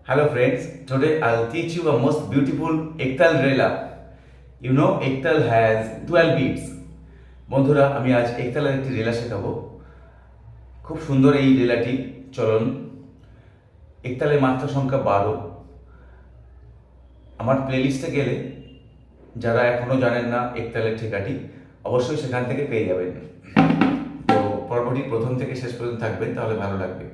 Hello friends, today I'll teach you a most beautiful Ektaal Rela. You know Ektaal has 12 beats. বন্ধুরা আমি আজ একতালের একটি রেলা শেখাবো। খুব সুন্দর এই রেলাটি চলন। একতালের মাত্রা সংখ্যা 12। আমার প্লেলিস্টে গেলে যারা এখনো জানেন না একতালের ঠিকাটি অবশ্যই সেখান থেকে পেয়ে যাবেন। তো পর্বটি প্রথম থেকে শেষ পর্যন্ত থাকবেন, তাহলে ভালো লাগবে।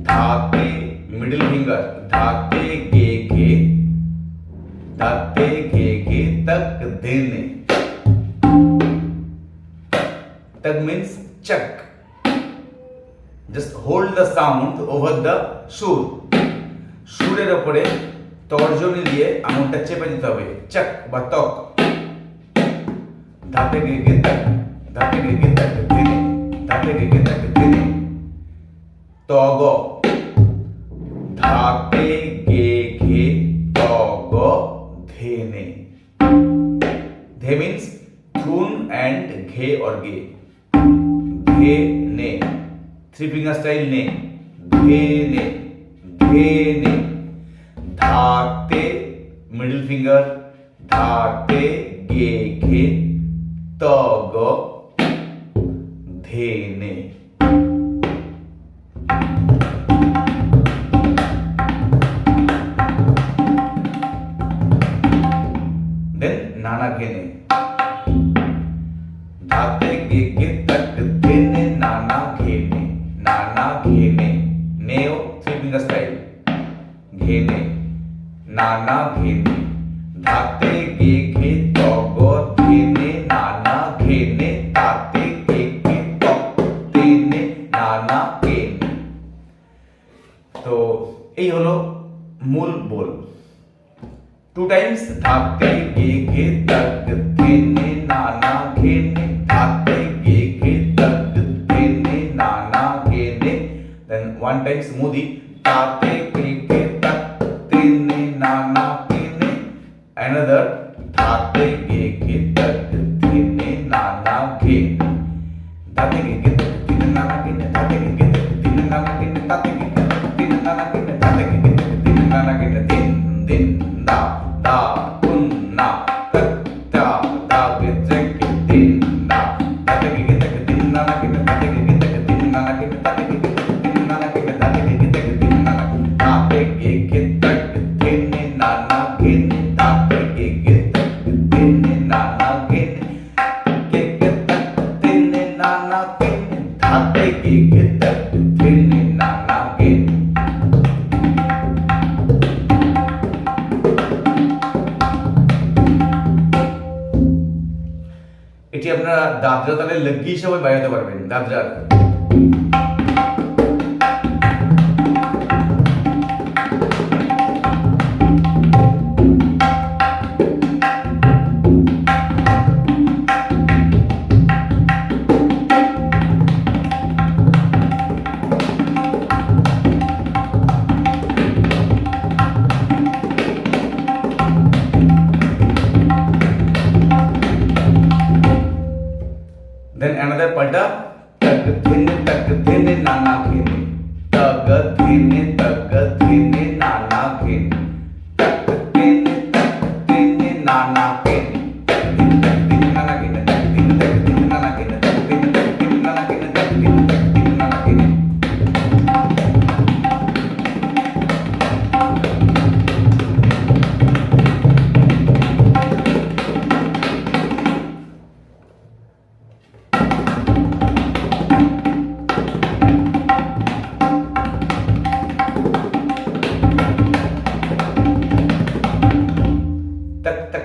धाते मिडिल फिंगर धाते गे तक देने। तक means chuck. Just hold the sound over the সুর। সুরের উপরে তর্জনী দিয়ে আঙুলটা চেপে দিতে হবে, চক বা তক। धाते गे तक देने, धाते गे तक देने। तग धाते गे तग धेने। धे means thun and घे और गे। धेने 3 finger style ने। धेने धेने। धाते मिडिल फिंगर धाते गे तग धेने। देन नाना घेने धाते गे तक धेने नाना घेने। नाना घेने नेओ 3 finger style घेने नाना घेने। धाते गे तग धेने नाना घेने। ताते गे तग धेने नाना घेने। तो এই হলো মূল বোল। 2 times धाते गे तक धेने नाना घेने। धाते गे तक धेने नाना घेने। Then 1 time times modi tate ke tak tene nana kene. Another tate ke tak tene nana kene. Tate ke tak tene nana kene. Tate ke tak tene nana kene. Tate ke tak tene nana kene. Tate ke tak tene nana kene. Din din da da kun na tak ta da ke tak din da. Tate ke tak tene nana kene. Tate ke tak tene nana kene. Tate ke tak tene nana kene. Tate ke tak tene nana kene. Tate ke tak tene nana kene. Tate ke tak tene nana kene. Ke tak tene nana kene. Tate ke tak tene nana kene. এটি আপনারা দাদরা তালে লগ্গি হিসেবে বাজাতে পারবেন। Dadra then another palta tak thene nana khene tag thene nana khene tak thene nana khene tak thene nana khene tak thene nana khene tak thene nana khene tak thene nana khene.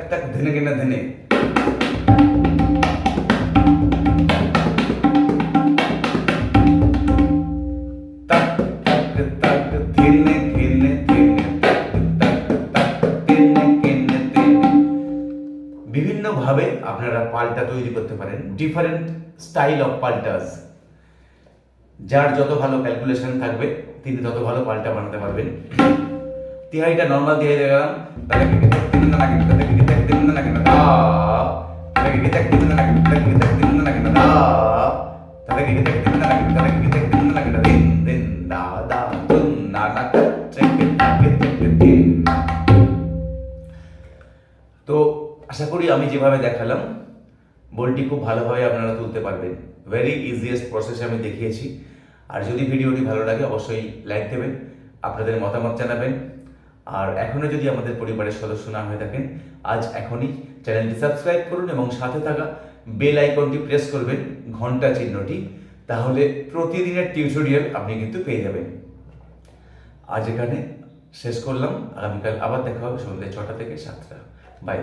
tak dhene kena dhene. Tak dhene dhene dhene tak dhene kene dhene. বিভিন্ন ভাবে আপনারা পাল্টা তৈরি করতে পারেন, different style of Paltus. যার যত ভালো ক্যালকুলেশন থাকবে তিনি তত ভালো পাল্টা বানাতে পারবেন। তিহাইটা নরমাল তিহাই দেখালাম, তাহলে তিন না লাগে, তাহলে তিন না লাগে না দা, তাহলে তিন না লাগে, তাহলে তিন না লাগে না দা, তাহলে তিন না লাগে, তাহলে তিন না লাগে না দিন দিন দা দা তুন না না চেক দিন। তো আশা করি আমি যেভাবে দেখালাম বলটি খুব ভালোভাবে আপনারা তুলতে পারবেন। ভেরি ইজিয়েস্ট প্রসেসে আমি দেখিয়েছি। আর যদি ভিডিওটি ভালো লাগে অবশ্যই লাইক দেবেন, আপনাদের মতামত জানাবেন। আর এখনো যদি আমাদের পরিবারের সদস্য না হয়ে থাকেন আজ এখনই চ্যানেলটি সাবস্ক্রাইব করুন এবং সাথে থাকা বেল আইকনটি প্রেস করবেন, ঘন্টা চিহ্নটি, তাহলে প্রতিদিনের টিউটোরিয়াল আপনি কিন্তু পেয়ে যাবেন। আজ এখানে শেষ করলাম, আগামীকাল আবার দেখা হবে সন্ধ্যে 6টা থেকে 7টা। বাই।